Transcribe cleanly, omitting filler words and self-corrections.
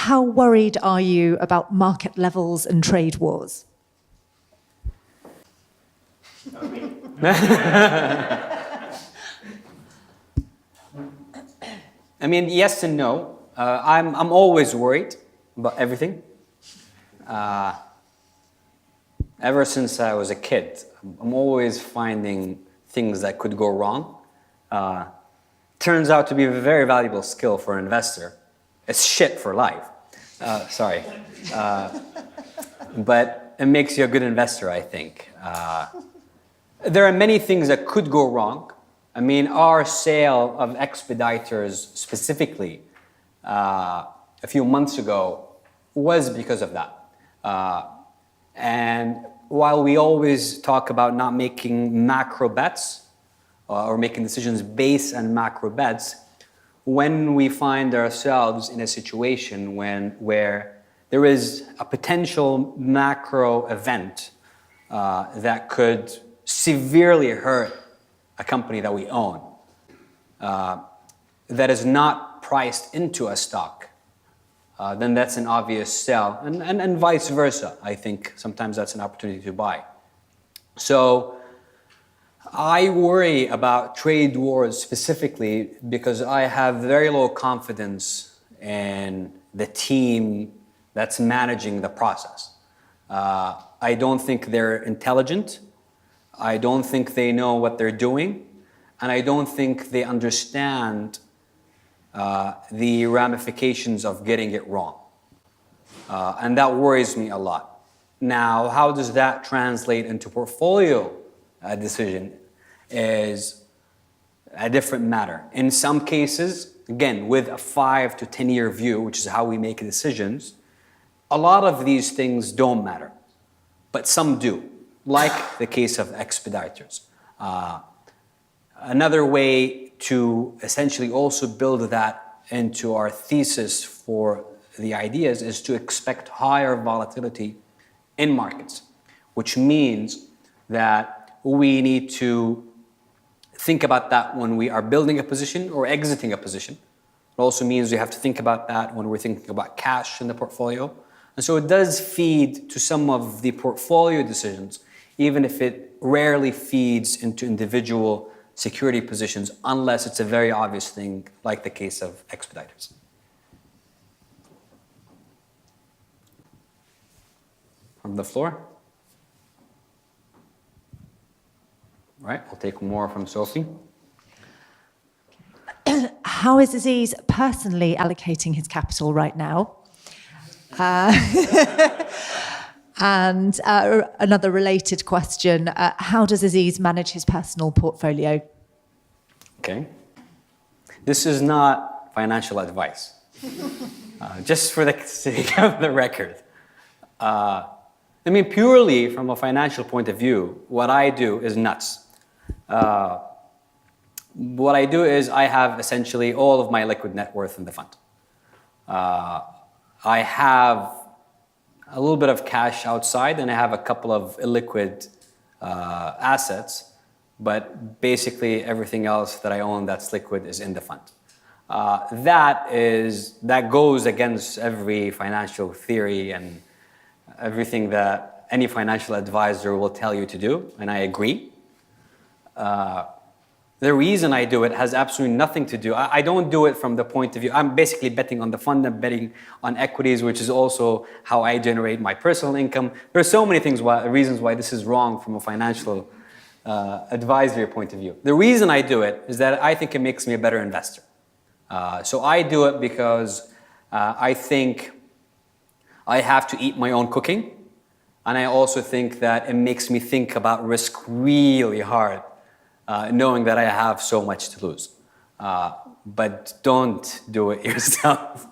how worried are you about market levels and trade wars? I mean, yes and no. I'm always worried about everything. Ever since I was a kid, I'm always finding things that could go wrong. Turns out to be a very valuable skill for an investor. It's shit for life. Sorry. But it makes you a good investor, I think. There are many things that could go wrong. I mean, our sale of Expeditors specifically a few months ago was because of that. And while we always talk about not making macro bets or making decisions based on macro bets, when we find ourselves in a situation where there is a potential macro event that could severely hurt a company that we own, that is not priced into a stock, then that's an obvious sell, and vice versa. I think sometimes that's an opportunity to buy. So I worry about trade wars specifically because I have very low confidence in the team that's managing the process. I don't think they're intelligent. I don't think they know what they're doing. And I don't think they understand the ramifications of getting it wrong. And that worries me a lot. Now, how does that translate into portfolio decision is a different matter. In some cases, again, with a 5 to 10 year view, which is how we make decisions, a lot of these things don't matter, but some do, like the case of Expeditors. Another way to essentially also build that into our thesis for the ideas is to expect higher volatility in markets, which means that we need to think about that when we are building a position or exiting a position. It also means we have to think about that when we're thinking about cash in the portfolio. And so it does feed to some of the portfolio decisions, even if it rarely feeds into individual security positions, unless it's a very obvious thing, like the case of Expeditors. From the floor? Right, we'll take more from Sophie. How is Aziz personally allocating his capital right now? And another related question, how does Aziz manage his personal portfolio? Okay. This is not financial advice. Just for the sake of the record. I mean, purely from a financial point of view, what I do is nuts. What I do is I have essentially all of my liquid net worth in the fund. I have a little bit of cash outside, and I have a couple of illiquid assets, but basically everything else that I own that's liquid is in the fund. That goes against every financial theory and everything that any financial advisor will tell you to do, and I agree. The reason I do it has absolutely nothing to do. I don't do it from the point of view. I'm basically betting on the fund. I'm betting on equities, which is also how I generate my personal income. There are so many reasons why this is wrong from a financial advisory point of view. The reason I do it is that I think it makes me a better investor. So I do it because I think I have to eat my own cooking. And I also think that it makes me think about risk really hard. Knowing that I have so much to lose. But don't do it yourself.